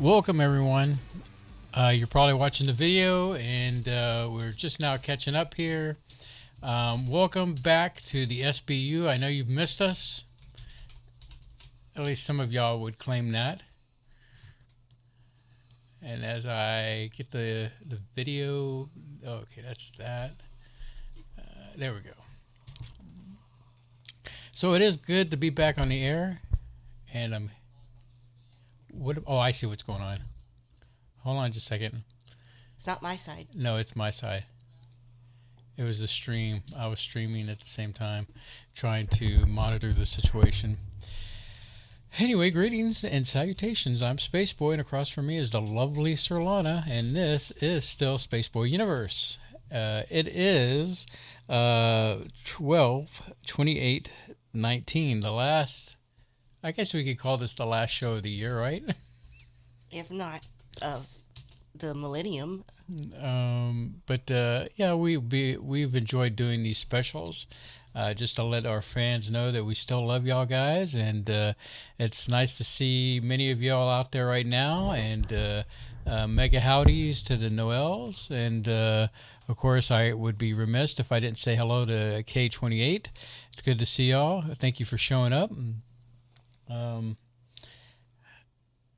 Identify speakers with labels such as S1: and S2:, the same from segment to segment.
S1: Welcome, everyone. You're probably watching the video, and we're just now catching up here. Welcome back to the SBU. I know you've missed us. At least some of y'all would claim that. And as I get the video, okay, that's that. There we go. So it is good to be back on the air, and I see what's going on. Hold on just a second.
S2: It's not my side.
S1: No, it's my side. It was the stream. I was streaming at the same time, trying to monitor the situation. Anyway, greetings and salutations. I'm Spaceboy, and across from me is the lovely Surlana, and this is still Spaceboy Universe. It is 12/28/19, the last, I guess we could call this the last show of the year, right?
S2: If not of the millennium.
S1: But yeah, we've enjoyed doing these specials, just to let our fans know that we still love y'all guys, and it's nice to see many of y'all out there right now, and mega howdies to the Noels, and of course I would be remiss if I didn't say hello to K28. It's good to see y'all. Thank you for showing up.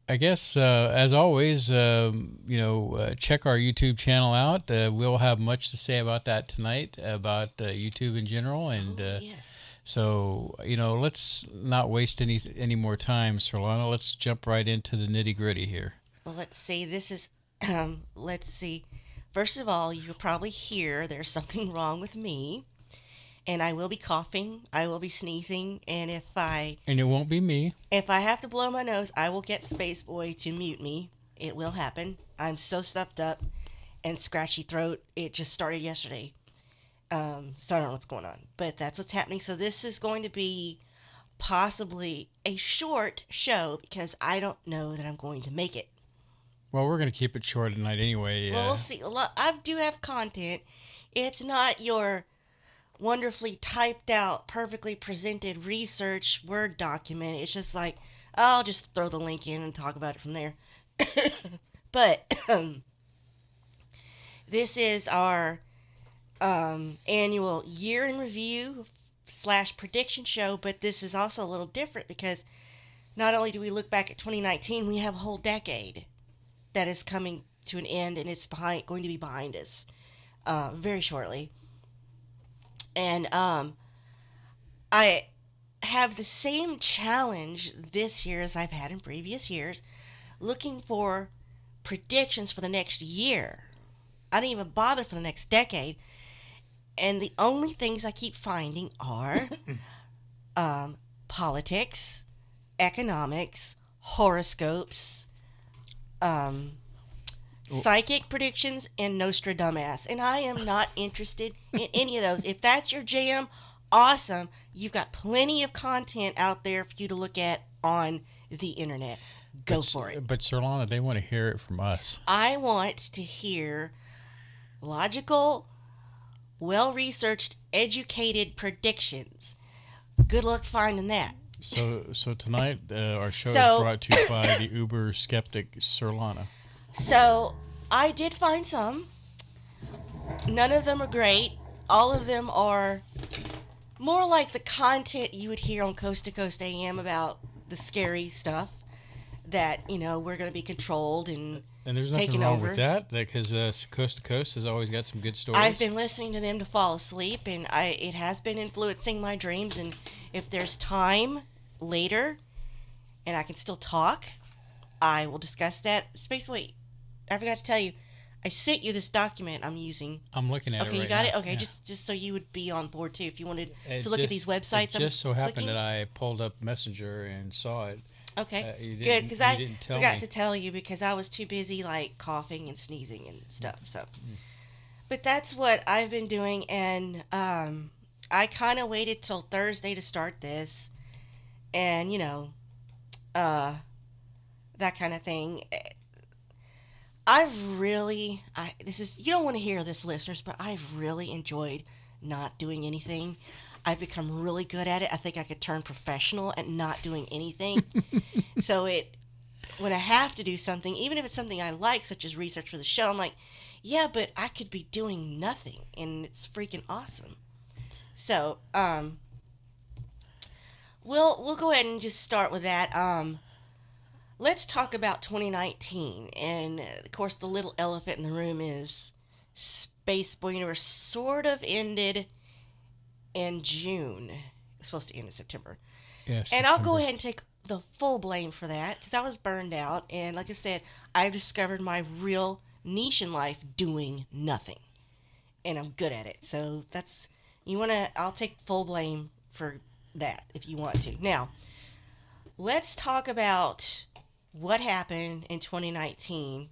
S1: I guess, as always, check our YouTube channel out. We'll have much to say about that tonight, about YouTube in general. And
S2: Yes.
S1: so, let's not waste any more time, Surlana. Let's jump right into the nitty-gritty here.
S2: Well, let's see. This is, let's see. First of all, you'll probably hear there's something wrong with me. And I will be coughing, I will be sneezing, and
S1: And it won't be me.
S2: if I have to blow my nose, I will get Spaceboy to mute me. It will happen. I'm so stuffed up and scratchy throat. It just started yesterday. So I don't know what's going on. But that's what's happening. So this is going to be possibly a short show because I don't know that I'm going to make it.
S1: Well, we're going to keep it short tonight anyway.
S2: Well, we'll see. I do have content. It's not your wonderfully typed out, perfectly presented research Word document. It's just like, I'll just throw the link in and talk about it from there. But this is our annual year in review / prediction show, but this is also a little different because not only do we look back at 2019, we have a whole decade that is coming to an end, and it's going to be behind us very shortly. And I have the same challenge this year as I've had in previous years, looking for predictions for the next year. I didn't even bother for the next decade. And the only things I keep finding are politics, economics, horoscopes, psychic predictions, and Nostradamus. And I am not interested in any of those. If that's your jam, awesome. You've got plenty of content out there for you to look at on the internet. Go for it.
S1: But Surlana, they want to hear it from us.
S2: I want to hear logical, well-researched, educated predictions. Good luck finding that.
S1: So tonight, our show is brought to you by the uber skeptic Surlana.
S2: So, I did find some. None of them are great. All of them are more like the content you would hear on Coast to Coast AM about the scary stuff that, we're going to be controlled and
S1: there's nothing
S2: taken
S1: wrong
S2: over.
S1: with that, because Coast to Coast has always got some good stories.
S2: I've been listening to them to fall asleep, and it has been influencing my dreams. And if there's time later and I can still talk, I will discuss that. Spaceboy, I forgot to tell you, I sent you this document I'm using.
S1: I'm looking at it right now.
S2: Okay, you got it? Okay,
S1: yeah.
S2: just so you would be on board, too, if you wanted to look at these websites.
S1: It just so happened that I pulled up Messenger and saw it.
S2: Okay, good, because I forgot to tell you because I was too busy, coughing and sneezing and stuff, so. But that's what I've been doing, and I kind of waited till Thursday to start this, and, that kind of thing. You don't want to hear this, listeners, but I've really enjoyed not doing anything. I've become really good at it. I think I could turn professional at not doing anything. So when I have to do something, even if it's something I like, such as research for the show, I'm like, yeah, but I could be doing nothing, and it's freaking awesome. So, we'll go ahead and just start with that. Let's talk about 2019, and of course, the little elephant in the room is Spaceboy Universe sort of ended in June. It was supposed to end in September.
S1: Yeah,
S2: And I'll go
S1: September.
S2: ahead and take the full blame for that because I was burned out. And like I said, I've discovered my real niche in life doing nothing. And I'm good at it. So I'll take full blame for that if you want to. Now, let's talk about what happened in 2019.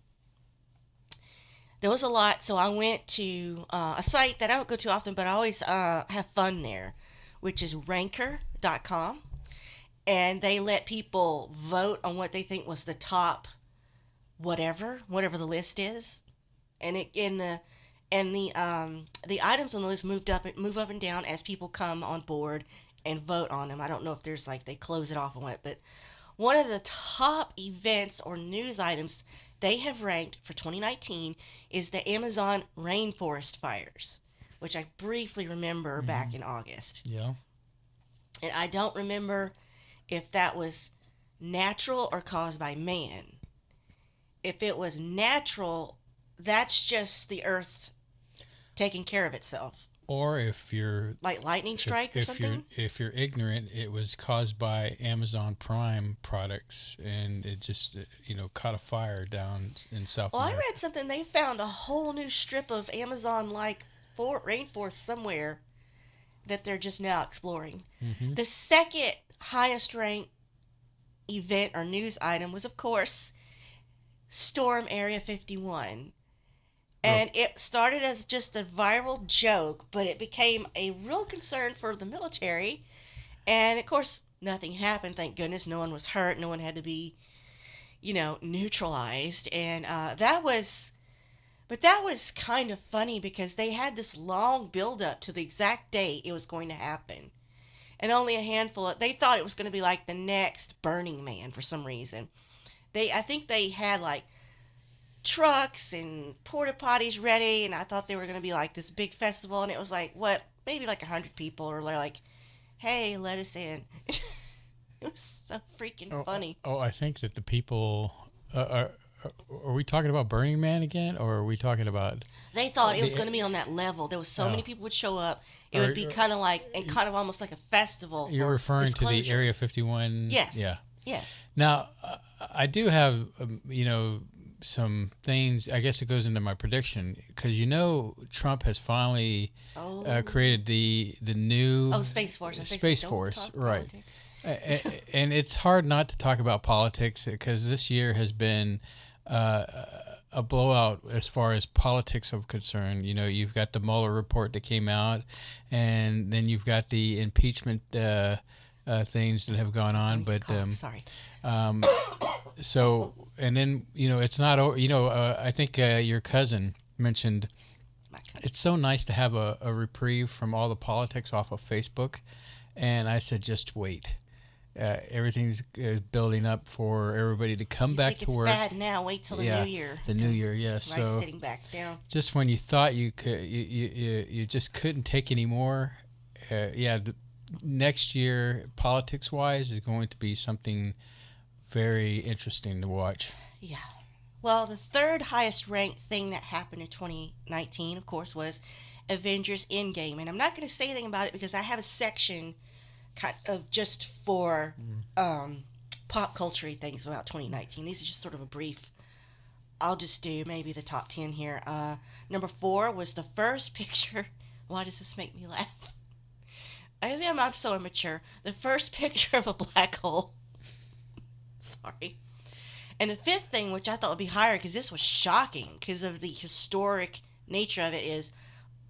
S2: There was a lot, so I went to a site that I don't go to often, but I always have fun there, which is ranker.com. And they let people vote on what they think was the top whatever the list is. And the items on the list move up and down as people come on board and vote on them. I don't know if there's like they close it off on it, but one of the top events or news items they have ranked for 2019 is the Amazon rainforest fires, which I briefly remember back in August.
S1: Yeah.
S2: And I don't remember if that was natural or caused by man. If it was natural, that's just the earth taking care of itself.
S1: Or if you're
S2: Like lightning strike or something?
S1: if you're ignorant, it was caused by Amazon Prime products, and it just caught a fire down in South
S2: Well, I
S1: America.
S2: read something. They found a whole new strip of Amazon like rainforest somewhere that they're just now exploring.
S1: Hmm.
S2: The second highest ranked event or news item was, of course, Storm Area 51. And it started as just a viral joke, but it became a real concern for the military. And of course, nothing happened. Thank goodness. No one was hurt. No one had to be, neutralized. And that was kind of funny because they had this long build up to the exact date it was going to happen. And only a handful they thought it was going to be like the next Burning Man for some reason. I think they had like trucks and porta potties ready, and I thought they were going to be like this big festival, and it was like what, maybe like 100 people, or they're like, hey, let us in. It was so freaking funny.
S1: I think that the people are we talking about Burning Man again, or are we talking about
S2: They thought it was
S1: the?
S2: going to be on that level. There was so many
S1: Oh,
S2: people would show up. It
S1: or,
S2: would be kind of like, and kind of almost like a festival
S1: you're
S2: for
S1: referring to the
S2: disclosure.
S1: Area 51?
S2: Yes.
S1: Yeah.
S2: Yes.
S1: Now, I do have some things. I guess it goes into my prediction because Trump has finally
S2: Oh.
S1: created the new
S2: Oh, Space Force. I
S1: Space
S2: don't
S1: Force,
S2: talk
S1: right?
S2: politics.
S1: And it's hard not to talk about politics because this year has been a blowout as far as politics are concerned. You've got the Mueller report that came out, and then you've got the impeachment things that have gone on.
S2: Going to
S1: But
S2: cough. Sorry.
S1: um, so, and then it's not. I think your cousin mentioned
S2: My cousin.
S1: it's so nice to have a reprieve from all the politics off of Facebook, and I said just wait. Everything's building up for everybody to come
S2: You
S1: back
S2: think
S1: to
S2: it's
S1: work.
S2: bad now? Wait till the
S1: Yeah,
S2: new year.
S1: the new year, yeah.
S2: Nice
S1: So
S2: sitting back down.
S1: just when you thought you could, you just couldn't take any more. The next year, politics wise, is going to be something very interesting to watch.
S2: Yeah. Well, the third highest ranked thing that happened in 2019, of course, was Avengers Endgame. And I'm not going to say anything about it because I have a section kind of just for pop culture things about 2019. These are just sort of a brief. I'll just do maybe the top 10 here. Number 4 was the first picture. Why does this make me laugh? I'm so immature. The first picture of a black hole. Sorry. And the fifth thing, which I thought would be higher because this was shocking because of the historic nature of it, is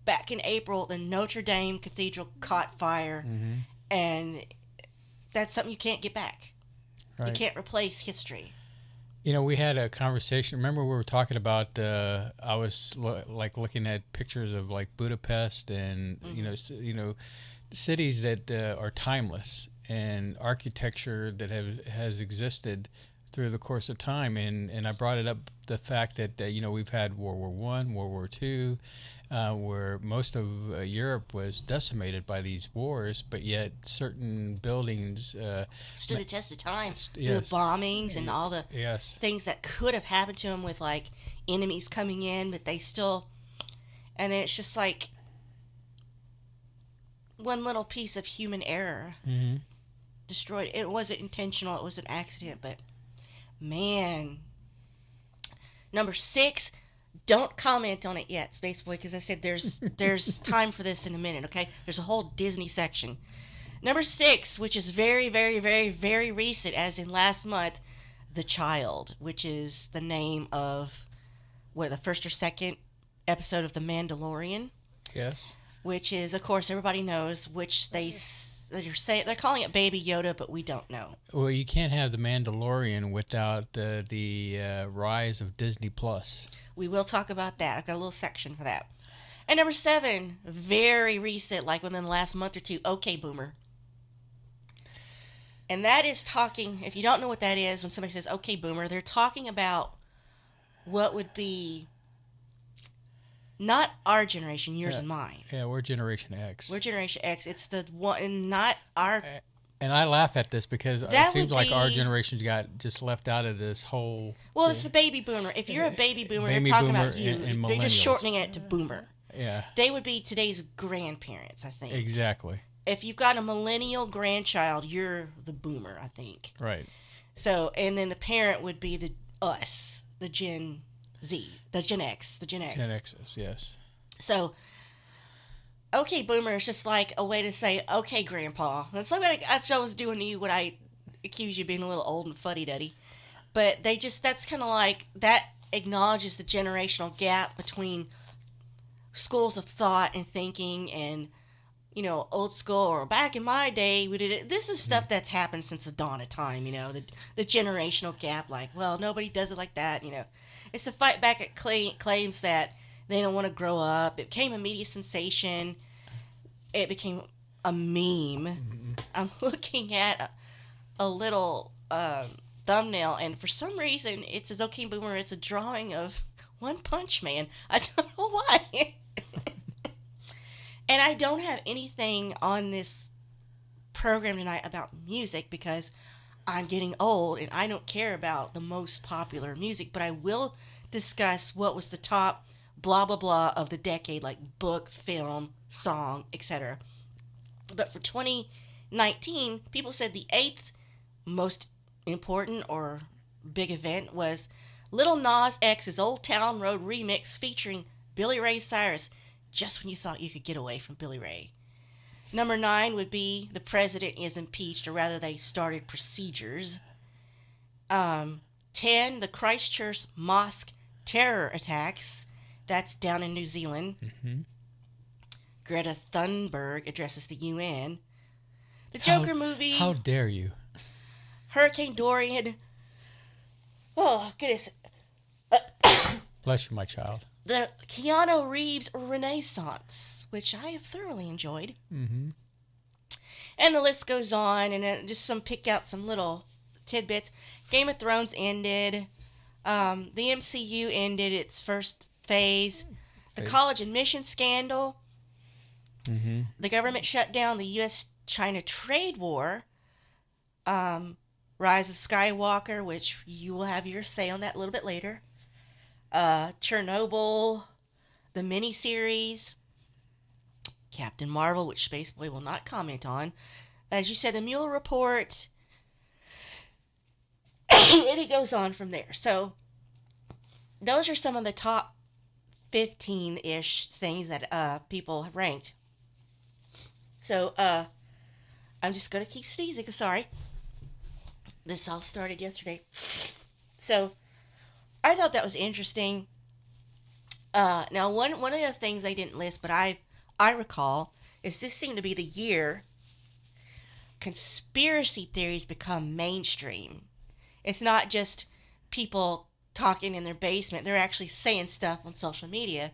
S2: back in April, the Notre Dame Cathedral caught fire.
S1: Mm-hmm.
S2: And that's something you can't get back.
S1: Right.
S2: You can't replace history.
S1: We had a conversation. Remember, we were talking about. I was looking at pictures of like Budapest and cities that are timeless and architecture that has existed through the course of time, and I brought it up the fact that we've had World War I, World War II, where most of Europe was decimated by these wars, but yet certain buildings
S2: Stood the test of time through the
S1: yes,
S2: bombings and all the
S1: yes,
S2: things that could have happened to them with like enemies coming in, but they still. And then it's just like one little piece of human error
S1: mm-hmm.
S2: destroyed. It wasn't intentional. It was an accident, but man. Number 6, don't comment on it yet, Spaceboy, because I said there's time for this in a minute, okay? There's a whole Disney section. Number 6, which is very, very, very, very recent, as in last month, The Child, which is the name of, the first or second episode of The Mandalorian.
S1: Yes.
S2: Which is, of course, everybody knows, which they're calling it Baby Yoda, but we don't know.
S1: Well, you can't have The Mandalorian without the rise of Disney Plus.
S2: We will talk about that. I've got a little section for that. And number 7, very recent, like within the last month or two, OK Boomer. And that is talking, if you don't know what that is, when somebody says OK Boomer, they're talking about what would be not our generation, yours and mine.
S1: Yeah, we're Generation X.
S2: We're Generation X. It's the one, not our.
S1: And I laugh at this because it seems like our generation's got just left out of this whole.
S2: Well, it's the baby boomer. If you're a baby boomer,
S1: baby
S2: they're talking
S1: boomer
S2: about you.
S1: and
S2: They're just
S1: millennials.
S2: shortening it to boomer.
S1: Yeah.
S2: They would be today's grandparents, I think.
S1: Exactly.
S2: If you've got a millennial grandchild, you're the boomer, I think.
S1: Right.
S2: So, and then the parent would be the Gen Z, the Gen X.
S1: Gen X's, yes.
S2: So, okay, boomer is just like a way to say, okay, grandpa. That's like I was doing to you when I accuse you of being a little old and fuddy-duddy. But that's kind of like, that acknowledges the generational gap between schools of thought and thinking and, old school, or back in my day, we did it. This is stuff that's happened since the dawn of time, the generational gap, like, well, nobody does it like that, It's to fight back at claims that they don't want to grow up. It became a media sensation. It became a meme. Mm-hmm. I'm looking at a little thumbnail, and for some reason, it says, okay, boomer, it's a drawing of One Punch Man. I don't know why. And I don't have anything on this program tonight about music because I'm getting old and I don't care about the most popular music, but I will discuss what was the top blah blah blah of the decade, like book, film, song, etc. But for 2019, people said the 8th most important or big event was Lil Nas X's Old Town Road remix featuring Billy Ray Cyrus, just when you thought you could get away from Billy Ray. Number 9 would be the president is impeached, or rather they started procedures. 10, the Christchurch mosque terror attacks. That's down in New Zealand.
S1: Mm-hmm.
S2: Greta Thunberg addresses the UN. The Joker movie.
S1: How dare you?
S2: Hurricane Dorian. Oh, goodness.
S1: Bless you, my child.
S2: The Keanu Reeves Renaissance, which I have thoroughly enjoyed.
S1: Mm-hmm.
S2: And the list goes on, and then just pick out some little tidbits. Game of Thrones ended. The MCU ended its first phase. The college admission scandal.
S1: Mm-hmm.
S2: The government shut down the U.S.-China trade war. Rise of Skywalker, which you will have your say on that a little bit later. Chernobyl, the miniseries, Captain Marvel, which Spaceboy will not comment on. As you said, the Mueller report, and it goes on from there. So, those are some of the top 15-ish things that people have ranked. So, I'm just going to keep sneezing. Sorry. This all started yesterday. So, I thought that was interesting. Now, one of the things they didn't list, but I recall, is this seemed to be the year conspiracy theories become mainstream. It's not just people talking in their basement. They're actually saying stuff on social media.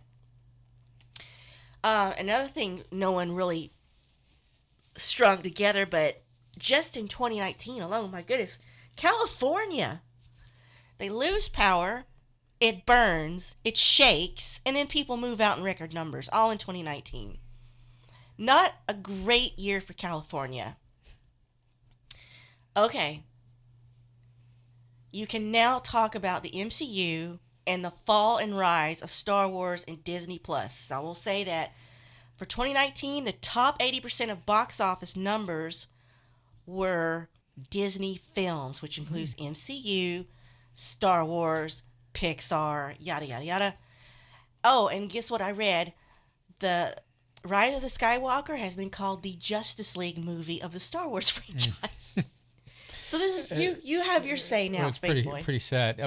S2: Another thing no one really strung together, but just in 2019 alone, my goodness, California They lose power, it burns, it shakes, and then people move out in record numbers, all in 2019. Not a great year for California. Okay, you can now talk about the MCU and the fall and rise of Star Wars and Disney Plus. I will say that for 2019, the top 80% of box office numbers were Disney films, which includes MCU, Star Wars, Pixar, yada, yada, yada. Oh, and guess what I read? The Rise of the Skywalker has been called the Justice League movie of the Star Wars franchise. So this is you have your say
S1: Well,
S2: now,
S1: it's
S2: Spaceboy.
S1: pretty sad. It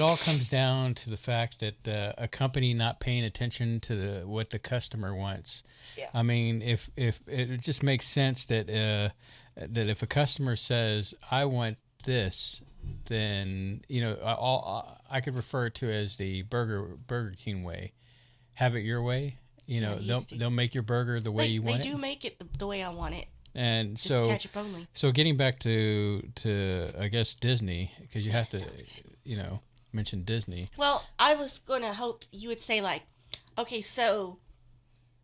S1: all comes down to the fact that a company not paying attention to what the customer wants.
S2: Yeah.
S1: I mean, if it just makes sense that that if a customer says, "I want this," then I could refer to as the Burger King way. Have it your way.
S2: Yeah, they used to.
S1: They'll make your burger the way you
S2: They
S1: want
S2: do
S1: it.
S2: make it the way I want it.
S1: And
S2: Just
S1: so
S2: ketchup only.
S1: so getting back to I guess Disney, because you have to
S2: Sounds good.
S1: mention Disney.
S2: Well, I was gonna hope you would say like, okay, so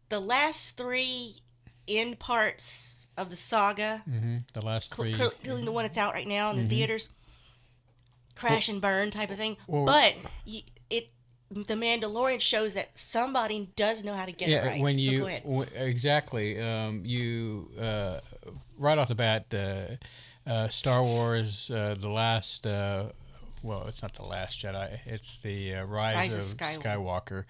S2: the last three end parts of the saga,
S1: The last three.
S2: including the one that's out right now in the theaters, crash and burn type of thing.
S1: Well-
S2: But the Mandalorian shows that somebody does know how to get it right.
S1: When
S2: so
S1: you
S2: go ahead.
S1: exactly you right off the bat, Star Wars, the last. Well, it's not the Last Jedi. It's the Rise of Skywalker.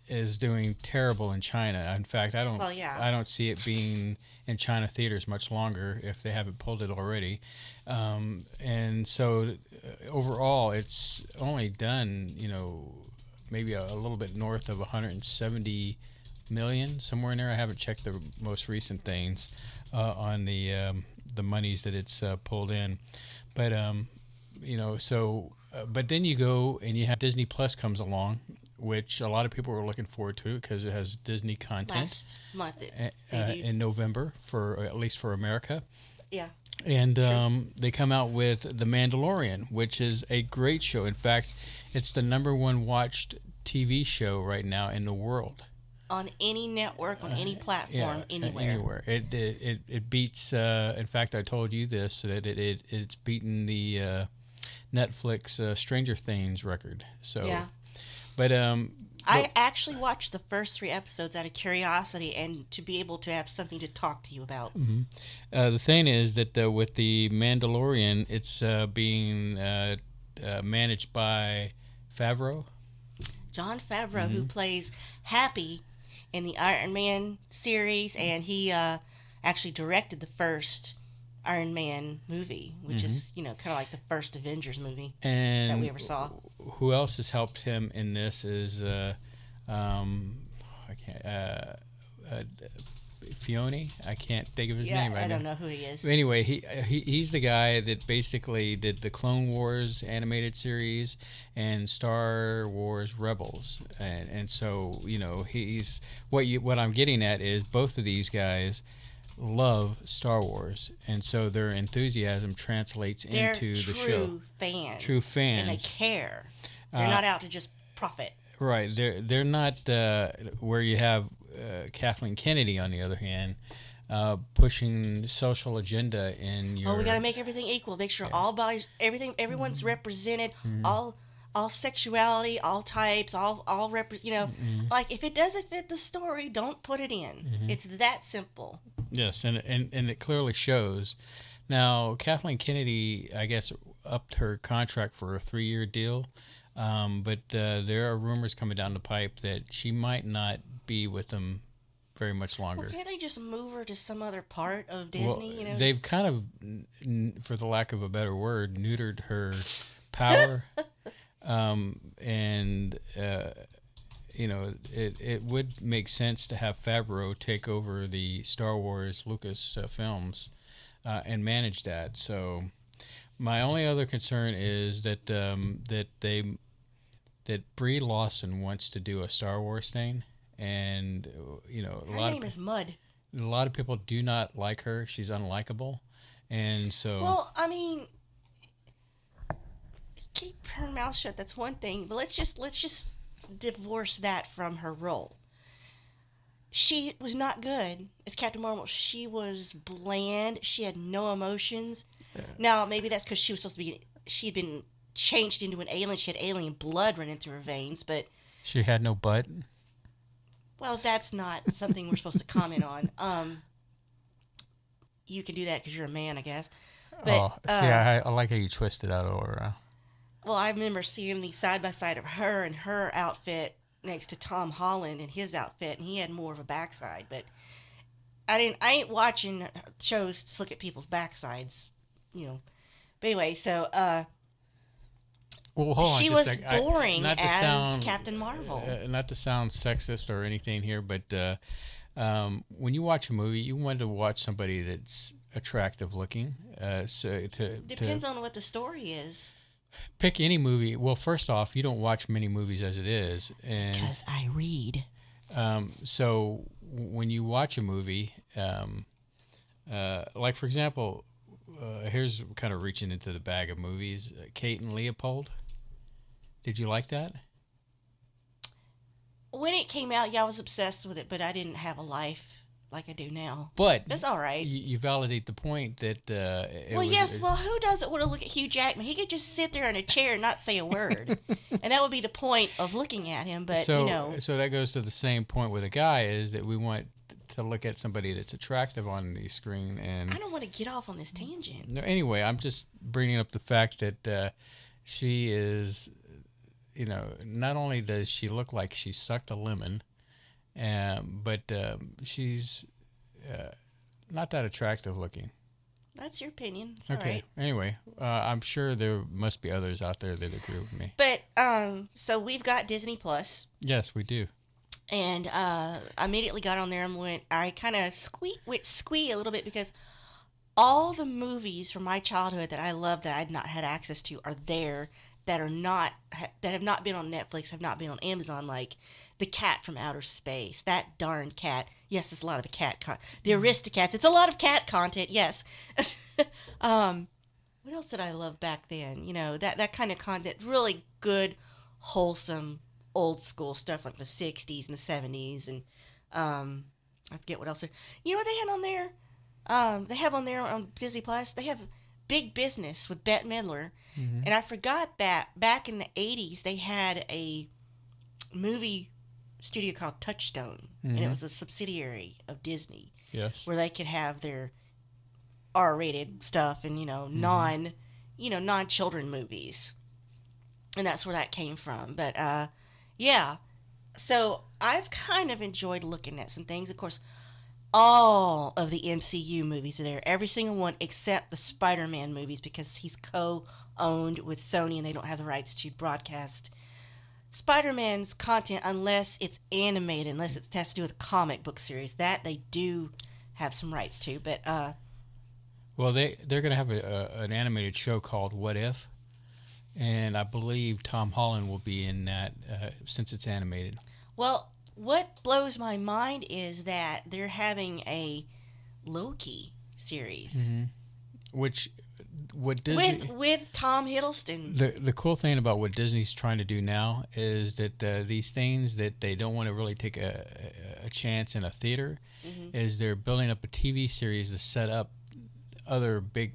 S1: Is doing terrible in China. In fact, I don't.
S2: Well, yeah.
S1: I don't see it being in China theaters much longer if they haven't pulled it already. And so overall, it's only done maybe a little bit north of 170 million, somewhere in there. I haven't checked the most recent things on the monies that it's pulled in, but but then you go and you have Disney Plus comes along, which a lot of people were looking forward to because it has Disney content
S2: Last month it debuted.
S1: in November, for at least for America.
S2: Yeah.
S1: And they come out with The Mandalorian, which is a great show. In fact, it's the number one watched TV show right now in the world.
S2: On any network, on any platform, anywhere.
S1: Anywhere. It beats. In fact, I told you this, that it's beaten the Netflix Stranger Things record. So
S2: Yeah.
S1: But
S2: I actually watched the first 3 episodes out of curiosity and to be able to have something to talk to you about.
S1: the thing is that with the Mandalorian, it's being managed by Favreau.
S2: John Favreau, who plays Happy in the Iron Man series, and he actually directed the first Iron Man movie, which is kind of like the first Avengers movie
S1: And
S2: that we ever saw.
S1: Who else has helped him in this is I can't Fione. I can't think of his name right now.
S2: I don't know who he is.
S1: Anyway, he's the guy that basically did the Clone Wars animated series and Star Wars Rebels, and so he's what I'm getting at is both of these guys love Star Wars, and so their enthusiasm translates
S2: They're
S1: into the show.
S2: True fans,
S1: and
S2: they care. They're not out to just profit.
S1: Right, they're not where you have Kathleen Kennedy on the other hand, pushing social agenda in your.
S2: Oh, we got to make everything equal. Make sure all bodies, everyone's represented. All sexuality, all types, all like if it doesn't fit the story, don't put it in. It's that simple.
S1: Yes, and it clearly shows. Now, Kathleen Kennedy, I guess, upped her contract for a 3-year deal, but there are rumors coming down the pipe that she might not be with them very much longer.
S2: Well, can't they just move her to some other part of Disney?
S1: Well, they've kind of, for the lack of a better word, neutered her power, and it would make sense to have Favreau take over the Star Wars Lucas films and manage that. So my only other concern is that that Brie Larson wants to do a Star Wars thing, and
S2: her name is Mud.
S1: a lot of people do not like her. She's unlikable. And so,
S2: Well, I mean, keep her mouth shut. That's one thing, but let's just divorce that from her role. She was not good as Captain Marvel. She was bland. She had no emotions. Now maybe that's because she was supposed to be. She had been changed into an alien. She had alien blood running through her veins. But
S1: she had no butt.
S2: well, that's not something we're supposed to comment on. You can do that because you're a man, I guess. But
S1: Oh, see, I like how you twisted that over.
S2: well, I remember seeing the side by side of her and her outfit next to Tom Holland and his outfit, and he had more of a backside. But I didn't. I ain't watching shows to look at people's backsides, you know. But anyway, so
S1: Well, hold on
S2: she
S1: just a
S2: was
S1: sec.
S2: boring
S1: Not to
S2: as
S1: sound,
S2: Captain Marvel.
S1: not to sound sexist or anything here, but when you watch a movie, you want to watch somebody that's attractive looking. So to
S2: Depends on what the story is.
S1: pick any movie, well, first off, you don't watch many movies as it is, and
S2: Because I read.
S1: so when you watch a movie, like for example, here's kind of reaching into the bag of movies. Kate and Leopold. Did you like that?
S2: When it came out, yeah, I was obsessed with it, but I didn't have a life like I do now.
S1: But
S2: It's all right.
S1: you validate the point that it
S2: Well,
S1: was.
S2: yes. Well, who doesn't want to look at Hugh Jackman? He could just sit there in a chair and not say a word, and that would be the point of looking at him. But
S1: so
S2: you know,
S1: so that goes to the same point with a guy is that we want to look at somebody that's attractive on the screen and
S2: I don't want to get off on this tangent.
S1: no, anyway, I'm just bringing up the fact that she is, not only does she look like she sucked a lemon, but she's not that attractive looking.
S2: That's your opinion. It's all
S1: Okay.
S2: right.
S1: Anyway, I'm sure there must be others out there that agree with me.
S2: But so we've got Disney Plus,
S1: Yes, we do.
S2: and I immediately got on there and went. I kind of went squee a little bit because all the movies from my childhood that I loved that I'd not had access to are there that are not that have not been on Netflix, have not been on Amazon, like the cat from outer space, that darn cat. Yes, it's a lot of the Aristocats. It's a lot of cat content. Yes. What else did I love back then? You know, that kind of content, really good, wholesome, old school stuff like the '60s and the '70s, and I forget what else. You know what they had on there? They have on there on Disney Plus. They have Big Business with Bette Midler,
S1: Mm-hmm.
S2: and I forgot that back in the '80s they had a movie studio called Touchstone, and it
S1: Mm-hmm.
S2: was a subsidiary of Disney
S1: Yes.
S2: where they could have their R-rated stuff and non-children movies, and that's where that came from. But yeah, so I've kind of enjoyed looking at some things. Of course, all of the MCU movies are there, every single one except the Spider-Man movies because he's co-owned with Sony and they don't have the rights to broadcast Spider-Man's content unless it's animated, unless it has to do with a comic book series. That they do have some rights to, but
S1: Well, they're going to have an animated show called What If, and I believe Tom Holland will be in that since it's animated.
S2: well, what blows my mind is that they're having a Loki series
S1: Which what Disney
S2: with Tom Hiddleston.
S1: the cool thing about what Disney's trying to do now is that these things that they don't want to really take a chance in a theater is they're building up a TV series to set up other big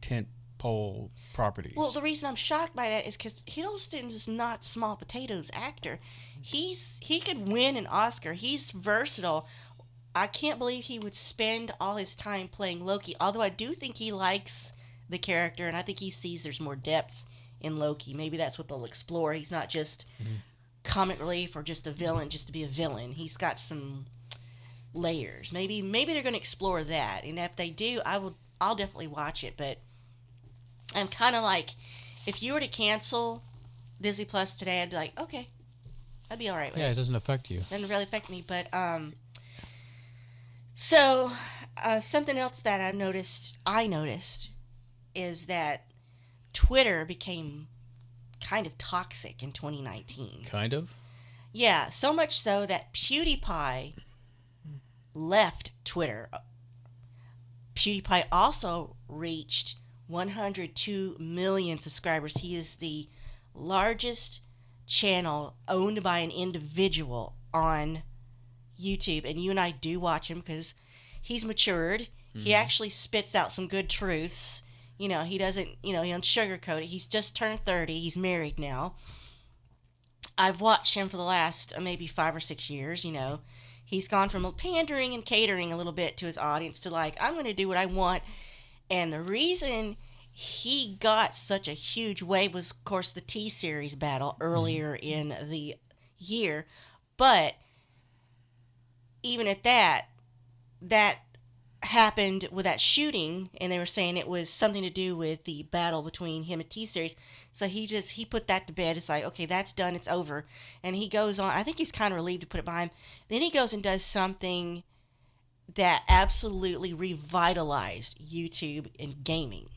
S1: tent pole properties.
S2: Well, the reason I'm shocked by that is because Hiddleston is not small potatoes actor. He could win an Oscar. He's versatile. I can't believe he would spend all his time playing Loki. Although I do think he likes the character, and I think he sees there's more depth in Loki. Maybe that's what they'll explore. He's not just comic relief or just a villain just to be a villain. He's got some layers. Maybe they're going to explore that, and if they do, I'll definitely watch it. But I'm kind of like, if you were to cancel Disney Plus today, I'd be like, okay, I'd be all right with
S1: yeah,
S2: it.
S1: it doesn't affect you.
S2: Doesn't really affect me, but so something else that I noticed is that Twitter became kind of toxic in 2019.
S1: Kind of.
S2: Yeah, so much so that PewDiePie left Twitter. PewDiePie also reached 102 million subscribers. He is the largest channel owned by an individual on YouTube, and you and I do watch him because he's matured. He
S1: Mm-hmm.
S2: actually spits out some good truths. He doesn't, he don't sugarcoat it. He's just turned 30. He's married now. I've watched him for the last maybe 5 or 6 years. He's gone from pandering and catering a little bit to his audience to like, I'm going to do what I want. And the reason he got such a huge wave was, of course, the T Series battle
S1: Mm-hmm.
S2: earlier in the year. But even at that happened with that shooting, and they were saying it was something to do with the battle between him and T Series. So he put that to bed. It's like, okay, that's done, it's over. And he goes on. I think he's kind of relieved to put it behind him. Then he goes and does something that absolutely revitalized YouTube and gaming.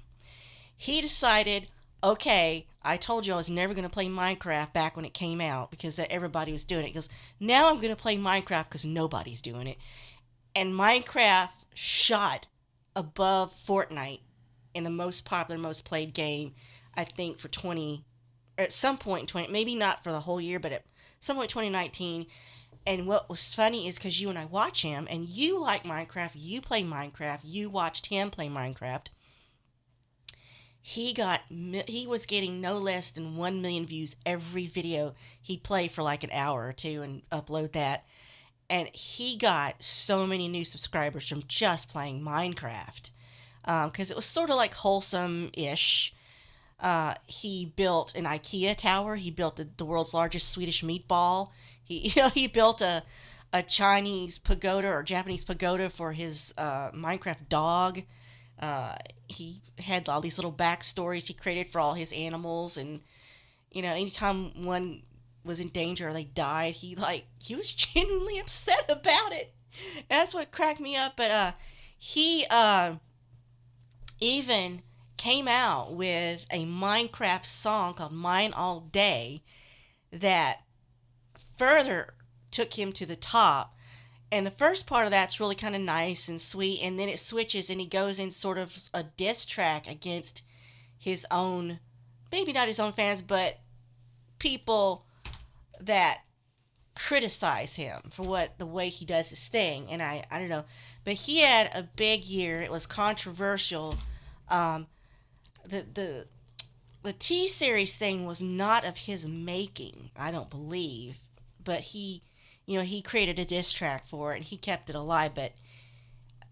S2: He decided, okay, I told you I was never going to play Minecraft back when it came out because everybody was doing it. He goes, now I'm going to play Minecraft because nobody's doing it. And Minecraft shot above Fortnite in the most popular, most played game, I think, for 20, or at some point in 20, maybe not for the whole year, but at some point in 2019. And what was funny is because you and I watch him, and you like Minecraft, you play Minecraft, you watched him play Minecraft. He was getting no less than 1 million views every video he'd play for like an hour or two and upload that. And he got so many new subscribers from just playing Minecraft because it was sort of like wholesome-ish. He built an IKEA tower. He built the world's largest Swedish meatball. He built a Chinese pagoda or Japanese pagoda for his Minecraft dog. He had all these little backstories he created for all his animals, and anytime one was in danger or they died, he was genuinely upset about it. That's what cracked me up. But he even came out with a Minecraft song called "Mine All Day" that further took him to the top. And the first part of that's really kind of nice and sweet, and then it switches and he goes in sort of a diss track against his own, maybe not his own fans, but people that criticize him for the way he does his thing. And I don't know, but he had a big year. It was controversial. Um, the T Series thing was not of his making, I don't believe, but he created a diss track for it and he kept it alive, but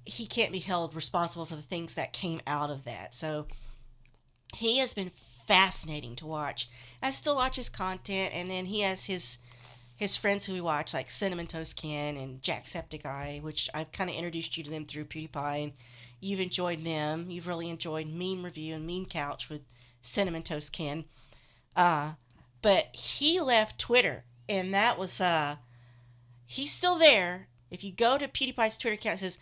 S2: he can't be held responsible for the things that came out of that. So he has been fascinating to watch. I still watch his content, and then he has his friends who we watch, like Cinnamon Toast Ken and Jacksepticeye, which I've kind of introduced you to them through PewDiePie, and you've enjoyed them. You've really enjoyed Meme Review and Meme Couch with Cinnamon Toast Ken. Uh, but he left Twitter, and that was he's still there. If you go to PewDiePie's Twitter account, it says,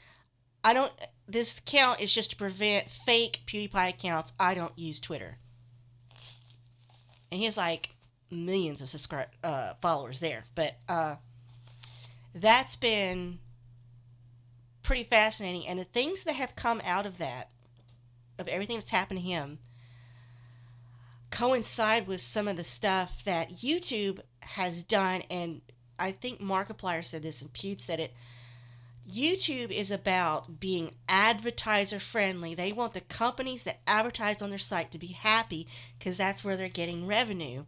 S2: I don't. This account is just to prevent fake PewDiePie accounts. I don't use Twitter. And he has like millions of followers there. But that's been pretty fascinating. And the things that have come out of that, of everything that's happened to him, coincide with some of the stuff that YouTube has done. And I think Markiplier said this and Pewd said it. YouTube is about being advertiser friendly. They want the companies that advertise on their site to be happy because that's where they're getting revenue.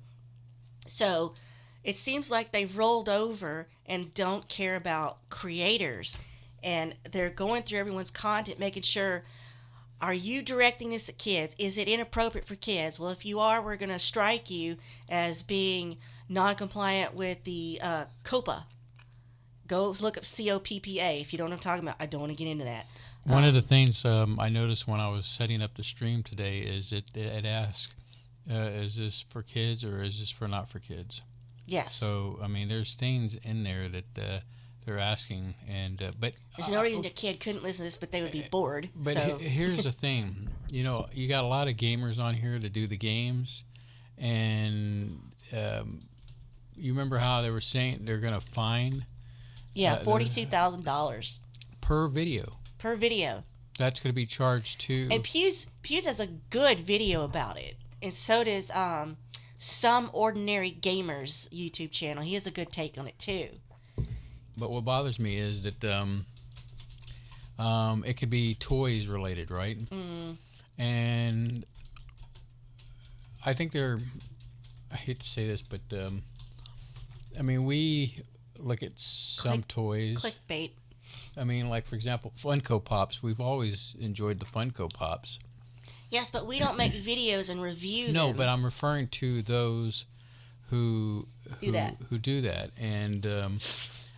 S2: So it seems like they've rolled over and don't care about creators. And they're going through everyone's content, making sure, are you directing this at kids? Is it inappropriate for kids? Well, if you are, we're going to strike you as being non-compliant with the COPPA. Go look up COPPA if you don't know what I'm talking about. I don't want to get into that.
S1: One of the things I noticed when I was setting up the stream today is it asked, is this for kids or is this for not for kids?
S2: Yes.
S1: So, I mean, there's things in there that they're asking, and but
S2: There's no reason a kid couldn't listen to this, but they would be bored.
S1: but
S2: So
S1: here's the thing, you got a lot of gamers on here to do the games, and you remember how they were saying they're gonna fine
S2: yeah, $42,000
S1: per video.
S2: per video.
S1: That's going to be charged
S2: And
S1: too.
S2: Pew's has a good video about it, and so does Some Ordinary Gamers YouTube channel. He has a good take on it too.
S1: But what bothers me is that it could be toys related, right?
S2: Mm,
S1: And I think they're. I hate to say this, but I mean, we look at some
S2: click
S1: toys.
S2: clickbait.
S1: I mean, like for example, Funko Pops. We've always enjoyed the Funko Pops.
S2: Yes, but we don't make videos and review
S1: No,
S2: them.
S1: but I'm referring to those who
S2: Do that.
S1: who do that, and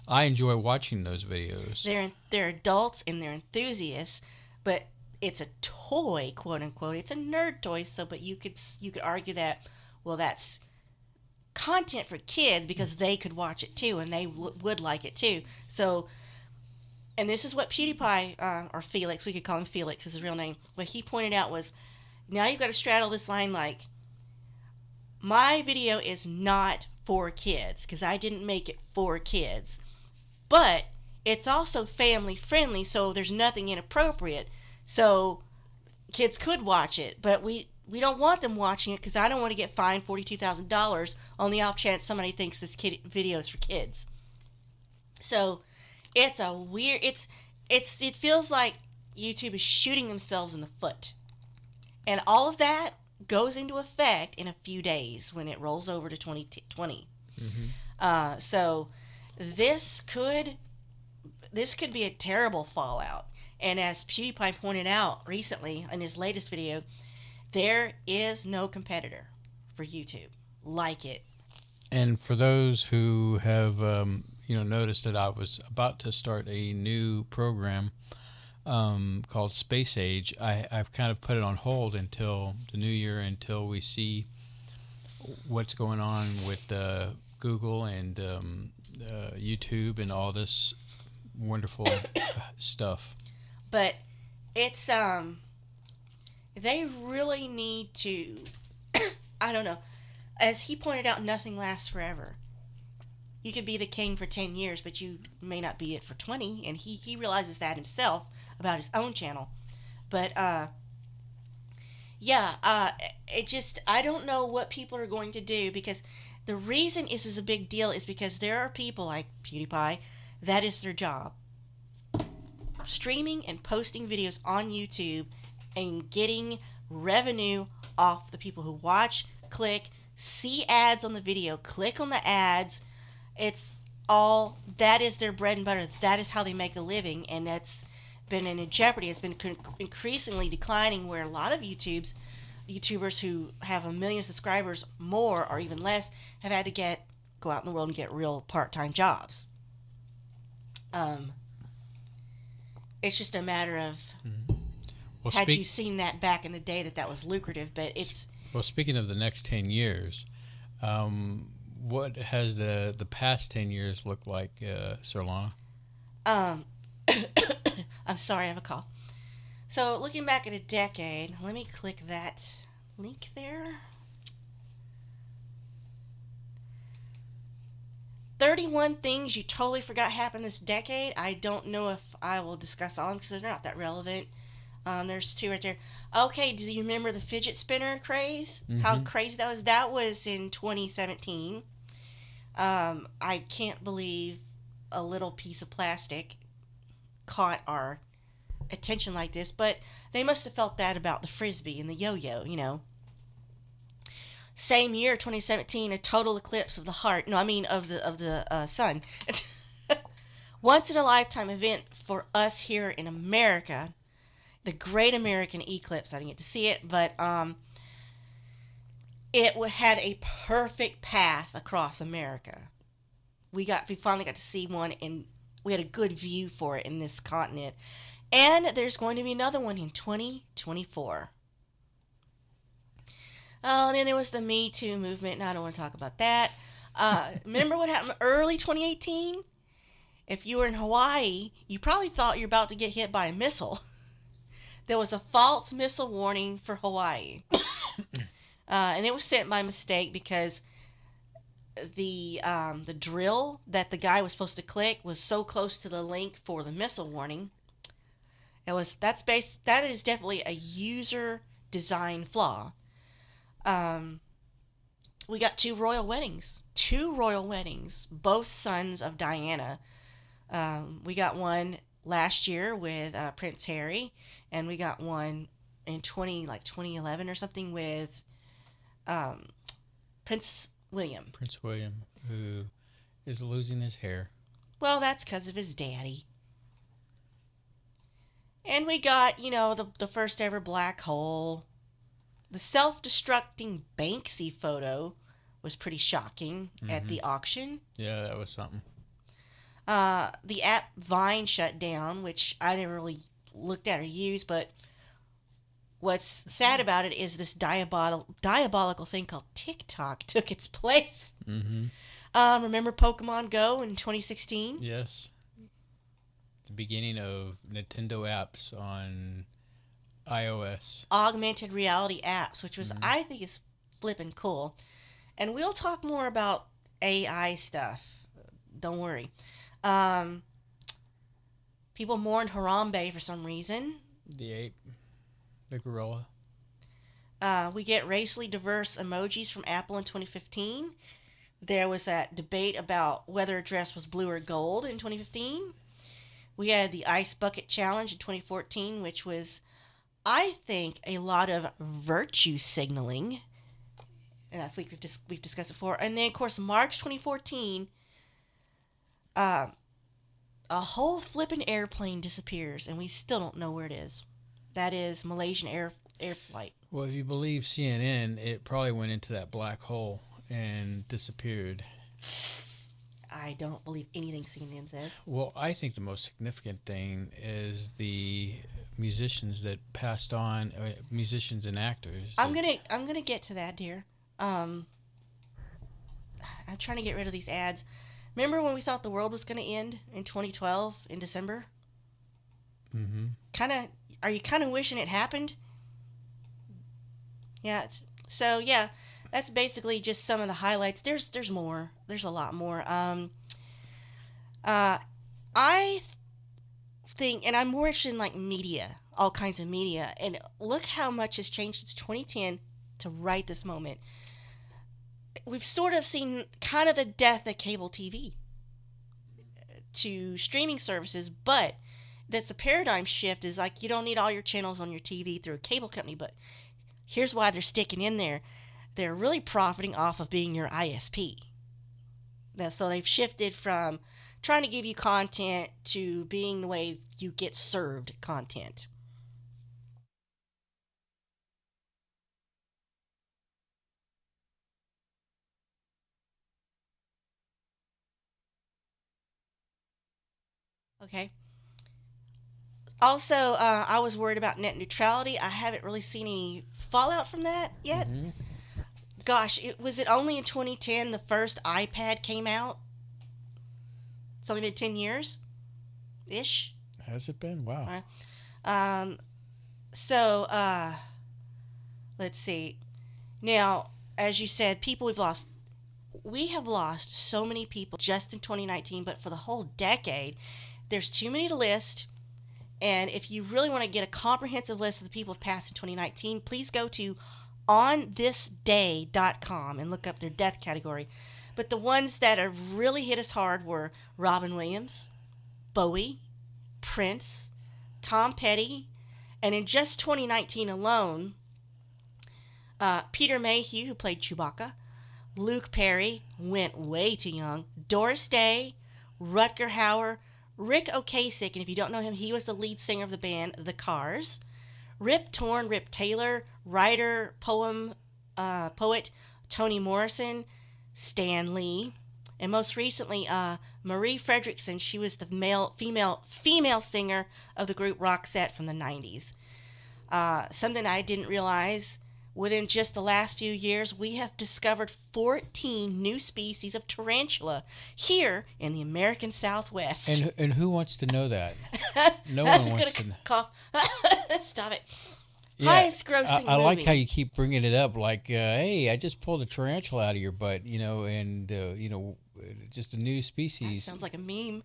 S1: I enjoy watching those videos.
S2: They're adults and they're enthusiasts, but it's a toy, quote unquote. It's a nerd toy. So, but you could argue that, well, that's content for kids because they could watch it too and they would like it too. So, and this is what PewDiePie or Felix, we could call him Felix, is his real name. What he pointed out was, now you've got to straddle this line like, my video is not for kids because I didn't make it for kids, but it's also family friendly, so there's nothing inappropriate. So kids could watch it, but we don't want them watching it because I don't want to get fined $42,000 on the off chance somebody thinks this kid video is for kids. So it's a weird. It feels like YouTube is shooting themselves in the foot, and all of that goes into effect in a few days when it rolls over to 2020. So this could be a terrible fallout. And as PewDiePie pointed out recently in his latest video, there is no competitor for YouTube like it.
S1: And for those who have noticed that I was about to start a new program called Space Age, I've kind of put it on hold until the new year, until we see what's going on with Google and YouTube and all this wonderful stuff.
S2: But it's they really need to I don't know. As he pointed out, nothing lasts forever. You could be the king for 10 years, but you may not be it for 20, and he realizes that himself about his own channel. But it just, I don't know what people are going to do, because the reason this is a big deal is because there are people like PewDiePie that is their job. Streaming and posting videos on YouTube and getting revenue off the people who watch, click, see ads on the video, click on the ads. It's all, that is their bread and butter. That is how they make a living, and that's been in jeopardy. It's been increasingly declining, where a lot of YouTubers who have 1 million subscribers more or even less have had to go out in the world and get real part-time jobs. It's just a matter of,
S1: Well,
S2: had you seen that back in the day, that was lucrative. But it's,
S1: well, speaking of the next 10 years, what has the past 10 years looked like, Surlana?
S2: I'm sorry, I have a cough. So looking back at a decade, let me click that link there. 31 things you totally forgot happened this decade. I don't know if I will discuss all of them because they're not that relevant. There's 2 right there. Okay, do you remember the fidget spinner craze?
S1: Mm-hmm.
S2: How crazy that was? That was in 2017. I can't believe a little piece of plastic caught our attention like this, but they must have felt that about the frisbee and the yo-yo, you know. Same year, 2017, a total eclipse of the heart. No, I mean of the sun. Once in a lifetime event for us here in America. The Great American Eclipse. I didn't get to see it, but it had a perfect path across America. We finally got to see one, and we had a good view for it in this continent. And there's going to be another one in 2024. Oh, and then there was the Me Too movement, and I don't want to talk about that. Remember what happened early 2018? If you were in Hawaii, you probably thought you were about to get hit by a missile. There was a false missile warning for Hawaii. And it was sent by mistake because the drill that the guy was supposed to click was so close to the link for the missile warning. That is definitely a user design flaw. Um, we got two royal weddings, both sons of Diana. We got one last year with Prince Harry, and we got one in 2011 or something with um, Prince William.
S1: Prince William, who is losing his hair.
S2: Well, that's because of his daddy. And we got, the first ever black hole. The self destructing Banksy photo was pretty shocking at
S1: Mm-hmm.
S2: the auction.
S1: Yeah, that was something.
S2: The app Vine shut down, which I never really looked at or used, but what's sad about it is this diabolical thing called TikTok took its place.
S1: Mm-hmm.
S2: Remember Pokemon Go in 2016?
S1: Yes. The beginning of Nintendo apps on iOS.
S2: Augmented reality apps, which was,
S1: Mm-hmm.
S2: I think, is flipping cool. And we'll talk more about AI stuff. Don't worry. Um, People mourned Harambe for some reason.
S1: The ape, the gorilla.
S2: We get racially diverse emojis from Apple in 2015. There was that debate about whether a dress was blue or gold in 2015. We had the Ice Bucket Challenge in 2014, which was, I think, a lot of virtue signaling. And I think we've discussed it before. And then, of course, March 2014, uh, a whole flippin' airplane disappears, and we still don't know where it is. That is Malaysian air flight.
S1: Well, if you believe CNN, it probably went into that black hole and disappeared.
S2: I don't believe anything CNN says.
S1: Well, I think the most significant thing is the musicians that passed on, musicians and actors.
S2: I'm gonna get to that, dear. Um, I'm trying to get rid of these ads. Remember when we thought the world was gonna end in 2012 in December?
S1: Mm-hmm.
S2: Kind of. Are you kind of wishing it happened? Yeah. So yeah, that's basically just some of the highlights. There's more. There's a lot more. Uh, I think, and I'm more interested in like media, all kinds of media, and look how much has changed since 2010 to right this moment. We've sort of seen kind of the death of cable TV to streaming services, but that's a paradigm shift. Is like you don't need all your channels on your TV through a cable company, but here's why they're sticking in there. They're really profiting off of being your ISP. Now, so they've shifted from trying to give you content to being the way you get served content. Okay. Also, I was worried about net neutrality. I haven't really seen any fallout from that yet.
S1: Mm-hmm.
S2: Gosh, was it only in 2010 the first iPad came out? It's only been 10 years ish.
S1: Has it been? Wow.
S2: All right. So, let's see. Now, as you said, we have lost so many people just in 2019, but for the whole decade, there's too many to list. And if you really want to get a comprehensive list of the people who've passed in 2019, please go to onthisday.com and look up their death category. But the ones that have really hit us hard were Robin Williams, Bowie, Prince, Tom Petty, and in just 2019 alone, Peter Mayhew, who played Chewbacca, Luke Perry, went way too young, Doris Day, Rutger Hauer, Rick Ocasek, and if you don't know him, he was the lead singer of the band The Cars, Rip Torn, Rip Taylor, writer, poet Toni Morrison, Stan Lee, and most recently, Marie Fredriksson. She was the female singer of the group Roxette from the 90s. Something I didn't realize, within just the last few years, we have discovered 14 new species of tarantula here in the American Southwest.
S1: And who wants to know that? No one wants to know.
S2: Cough. Stop it.
S1: Yeah,
S2: Highest grossing
S1: I like
S2: movie.
S1: how you keep bringing it up. Like, hey, I just pulled a tarantula out of your butt, and just a new
S2: That
S1: species.
S2: sounds like a meme.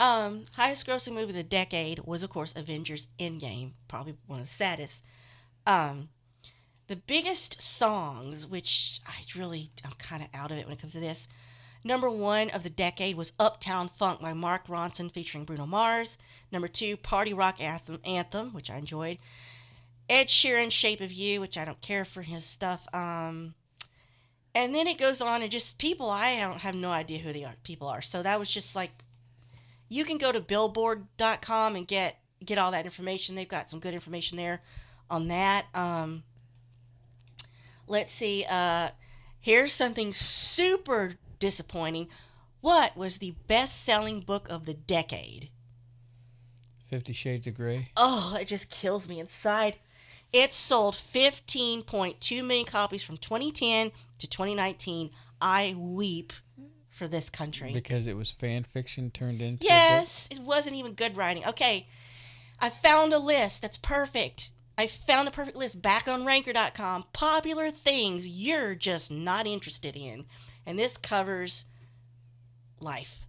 S2: Highest grossing movie of the decade was, of course, Avengers Endgame. Probably one of the saddest. Um, the biggest songs, which I'm kind of out of it when it comes to this. Number one of the decade was Uptown Funk by Mark Ronson featuring Bruno Mars. Number two, Party Rock Anthem, which I enjoyed. Ed Sheeran's Shape of You, which I don't care for his stuff. And then it goes on and just people, I don't have no idea who the people are. So that was just like, you can go to billboard.com and get all that information. They've got some good information there on that. Let's see. Here's something super disappointing. What was the best-selling book of the decade?
S1: 50 Shades of Grey.
S2: Oh, it just kills me inside. It sold 15.2 million copies from 2010 to 2019. I weep for this country.
S1: Because it was fan fiction turned into
S2: Yes, it wasn't even good writing. Okay, I found a list that's perfect. I found a perfect list back on ranker.com. Popular things you're just not interested in. And this covers life.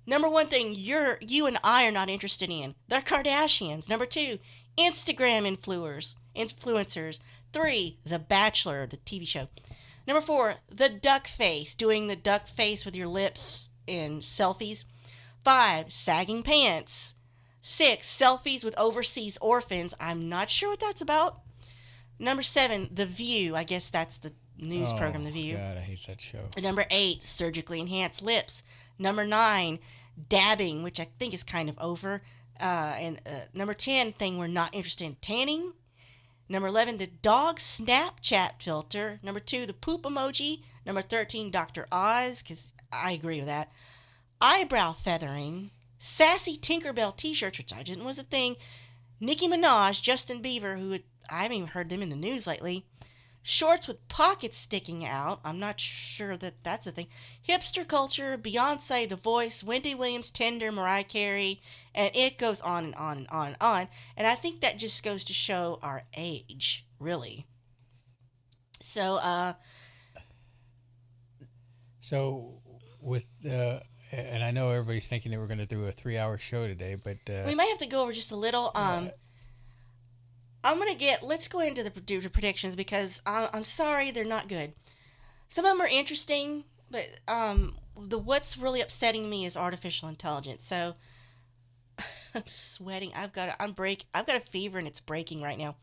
S2: Number one thing you and I are not interested in. The Kardashians. Number two, Instagram influencers. Three, The Bachelor, the TV show. Number four, the duck face, doing the duck face with your lips in selfies. Five, sagging pants. Six, selfies with overseas orphans. I'm not sure what that's about. Number seven, The View. I guess that's the news program, The View.
S1: God, I hate that show.
S2: Number eight, surgically enhanced lips. Number nine, dabbing, which I think is kind of over. And number 10, thing we're not interested in, tanning. Number 11, the dog Snapchat filter. Number 2, the poop emoji. Number 13, Dr. Oz, because I agree with that. Eyebrow feathering. Sassy Tinkerbell t-shirts, which I didn't was a thing. Nicki Minaj, Justin Bieber, who I haven't even heard them in the news lately. Shorts with pockets sticking out. I'm not sure that that's a thing. Hipster culture, Beyonce, The Voice, Wendy Williams, Tinder, Mariah Carey, and it goes on and on and on and on. And I think that just goes to show our age, really. So,
S1: with and I know everybody's thinking that we're going to do a 3-hour show today, but
S2: we might have to go over just a little. Let's go into the predictions because I'm sorry, they're not good. Some of them are interesting, but what's really upsetting me is artificial intelligence. So I'm sweating. I've got a fever and it's breaking right now.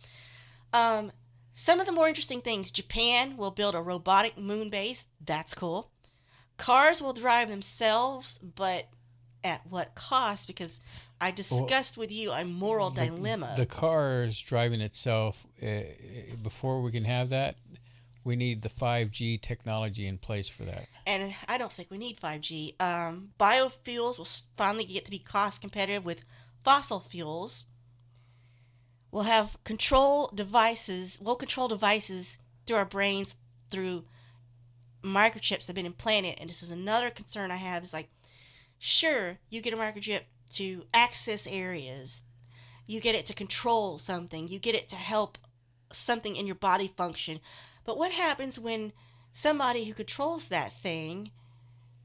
S2: Some of the more interesting things: Japan will build a robotic moon base. That's cool. Cars will drive themselves, but at what cost? Because I discussed with you a moral dilemma.
S1: The car is driving itself. Before we can have that, we need the 5G technology in place for that.
S2: And I don't think we need 5G. Biofuels will finally get to be cost competitive with fossil fuels. We'll have control devices through our brains through microchips that have been implanted. And this is another concern I have is like, sure, you get a microchip to access areas. You get it to control something. You get it to help something in your body function. But what happens when somebody who controls that thing,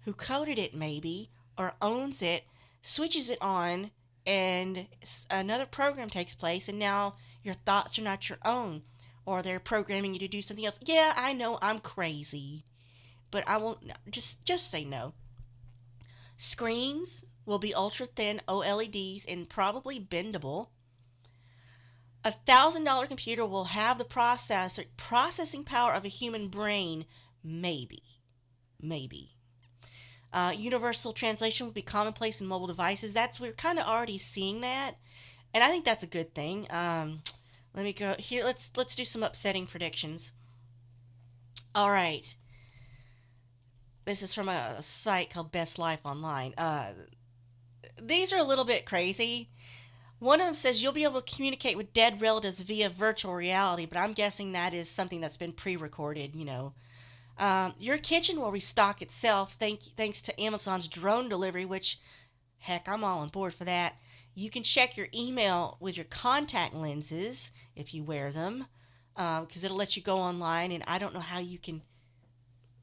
S2: who coded it maybe, or owns it, switches it on and another program takes place and now your thoughts are not your own, or they're programming you to do something else? Yeah, I know I'm crazy, but I won't. Just say no. Screens will be ultra thin OLEDs and probably bendable. $1,000 computer will have the processing power of a human brain, maybe. Universal translation will be commonplace in mobile devices. We're kind of already seeing that, and I think that's a good thing. Let me go here. Let's do some upsetting predictions. All right. This is from a site called Best Life Online. These are a little bit crazy. One of them says you'll be able to communicate with dead relatives via virtual reality, but I'm guessing that is something that's been pre-recorded, Your kitchen will restock itself thanks to Amazon's drone delivery, which, heck, I'm all on board for that. You can check your email with your contact lenses if you wear them, because it'll let you go online, and I don't know how you can...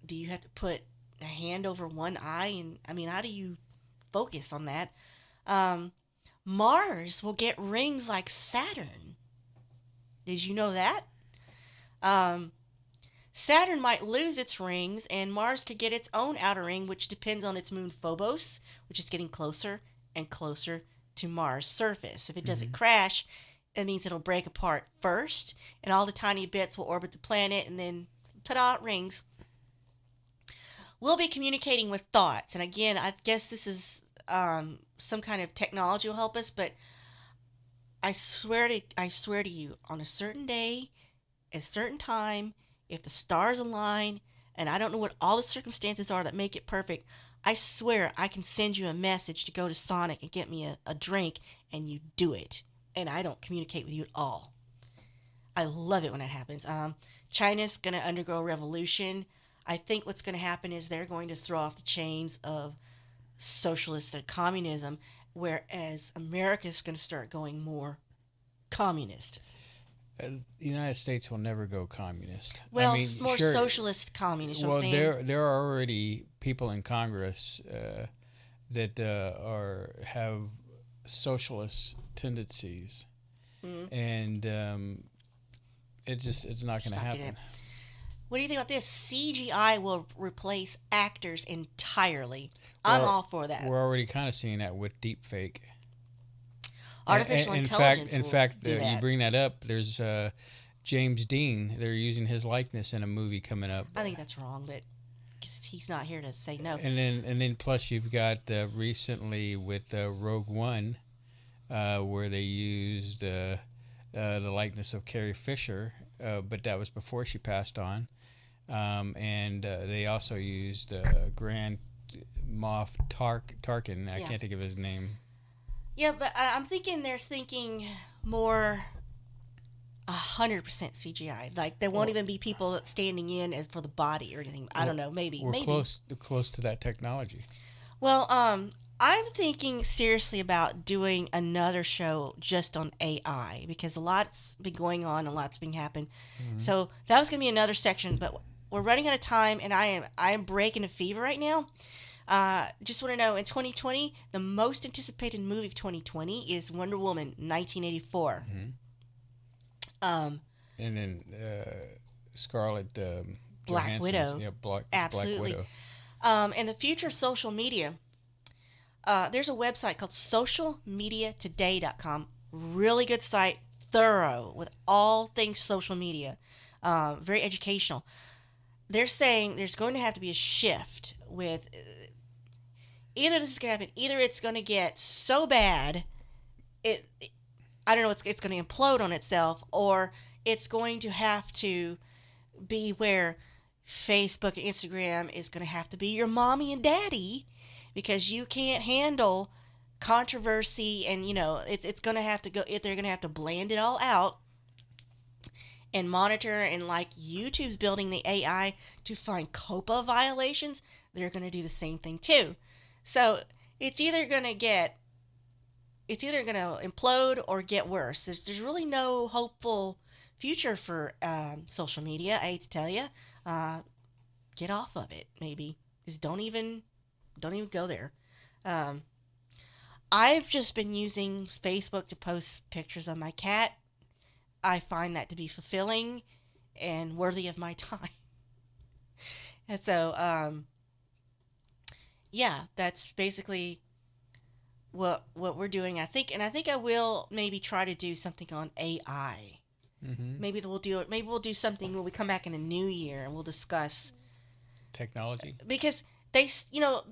S2: Do you have to put a hand over one eye? And how do you focus on that? Um, Mars will get rings like Saturn. Did you know that? Um, Saturn might lose its rings, and Mars could get its own outer ring, which depends on its moon Phobos, which is getting closer and closer to Mars' surface. If it doesn't
S1: Hmm.
S2: crash, it means it'll break apart first, and all the tiny bits will orbit the planet, and then, ta-da, rings. We'll be communicating with thoughts, and again, I guess this is some kind of technology will help us, but I swear to you, on a certain day, at a certain time, if the stars align, and I don't know what all the circumstances are that make it perfect, I swear I can send you a message to go to Sonic and get me a drink, and you do it. And I don't communicate with you at all. I love it when that happens. China's going to undergo a revolution. I think what's going to happen is they're going to throw off the chains of socialist and communism, whereas America's going to start going more communist.
S1: The United States will never go communist. I
S2: Well,
S1: mean,
S2: more
S1: sure.
S2: socialist communist, you know what
S1: Well,
S2: I'm saying?
S1: there are already people in Congress that are have socialist tendencies,
S2: Mm-hmm.
S1: and it's not going
S2: Just
S1: to
S2: not getting
S1: happen.
S2: it. What do you think about this? CGI will replace actors entirely. I'm
S1: Well,
S2: all for that.
S1: we're already kind of seeing that with deep fake.
S2: Artificial
S1: In fact,
S2: intelligence will do
S1: you
S2: that.
S1: bring that up. There's James Dean. They're using his likeness in a movie coming up.
S2: I think that's wrong, but he's not here to say no.
S1: And then plus you've got recently with Rogue One, where they used the likeness of Carrie Fisher, but that was before she passed on. And they also used Grand Moff Tarkin. I
S2: Yeah.
S1: can't think of his name.
S2: Yeah, but I'm thinking they're thinking more 100% CGI. Like there won't
S1: Well,
S2: even be people standing in as for the body or anything. I don't know. Maybe.
S1: we're
S2: Maybe.
S1: close to that technology.
S2: Well, I'm thinking seriously about doing another show just on AI because a lot's been going on, a lot's been happening.
S1: Hmm.
S2: So that was gonna be another section, but we're running out of time, and I am breaking a fever right now. Just want to know in 2020, the most anticipated movie of 2020 is Wonder Woman 1984.
S1: Hmm.
S2: Um,
S1: And then Scarlett
S2: Black
S1: Johansson's,
S2: Widow,
S1: yeah, Black
S2: absolutely.
S1: Widow.
S2: And the future of social media. There's a website called socialmediatoday.com. Really good site, thorough with all things social media. Very educational. They're saying there's going to have to be a shift with either this is going to happen. Either it's going to get so bad, it I don't know, it's going to implode on itself, or it's going to have to be where Facebook and Instagram is going to have to be your mommy and daddy because you can't handle controversy, and it's going to have to go, if they're going to have to blend it all out and monitor, and like YouTube's building the AI to find COPA violations, they're going to do the same thing too. So it's either going to get it's either going to implode or get worse. There's really no hopeful future for social media. I hate to tell you, uh, get off of it. Maybe just don't even go there. Um, I've just been using Facebook to post pictures of my cat. I find that to be fulfilling and worthy of my time. And so, yeah, that's basically what we're doing. I think I will maybe try to do something on AI.
S1: Hmm.
S2: Maybe we'll do it. Maybe we'll do something when we come back in the new year and we'll discuss,
S1: Technology.
S2: because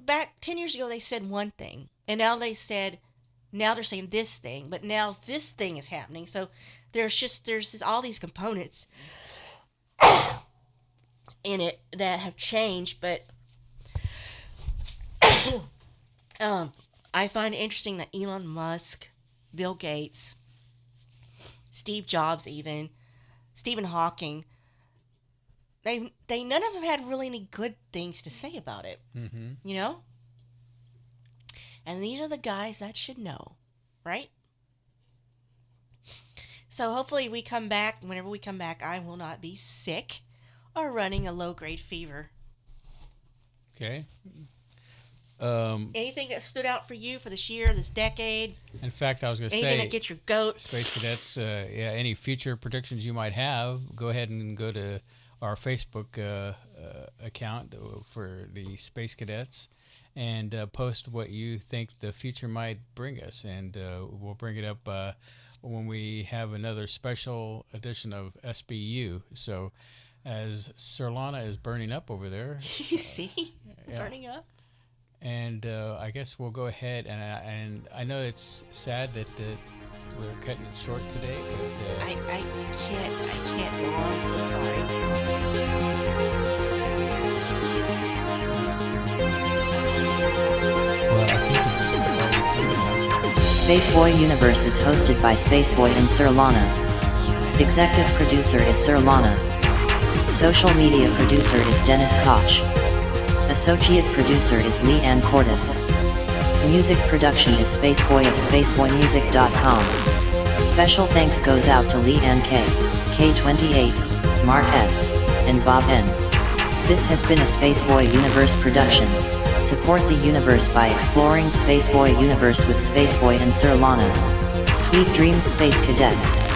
S2: back 10 years ago they said one thing, and now they're saying this thing, but now this thing is happening. So there's all these components in it that have changed, but um, I find it interesting that Elon Musk, Bill Gates, Steve Jobs, even Stephen Hawking, they none of them had really any good things to say about it,
S1: Hmm.
S2: you know. And these are the guys that should know, right? So hopefully we come back. Whenever we come back, I will not be sick or running a low grade fever.
S1: Okay.
S2: Anything that stood out for you for this year, this decade?
S1: In fact, I was going to
S2: Anything
S1: say,
S2: that gets your goats?
S1: Space Cadets, yeah, any future predictions you might have, go ahead and go to our Facebook account for the Space Cadets and post what you think the future might bring us. And we'll bring it up when we have another special edition of SBU. So as Surlana is burning up over there.
S2: You see?
S1: Yeah.
S2: Burning up.
S1: And I guess we'll go ahead, and I know it's sad that we're cutting it short today, but
S2: I can't go on. I'm so sorry.
S1: well, I think it's
S3: Spaceboy Universe is hosted by Spaceboy and Surlana. Executive producer is Surlana. Social media producer is Dennis Koch. Associate producer is Lee Ann Cordes. Music production is Spaceboy of SpaceboyMusic.com. Special thanks goes out to Lee Ann K, K28, Mark S, and Bob N. This has been a Spaceboy Universe production. Support the universe by exploring Spaceboy Universe with Spaceboy and Surlana. Sweet dreams, Space Cadets.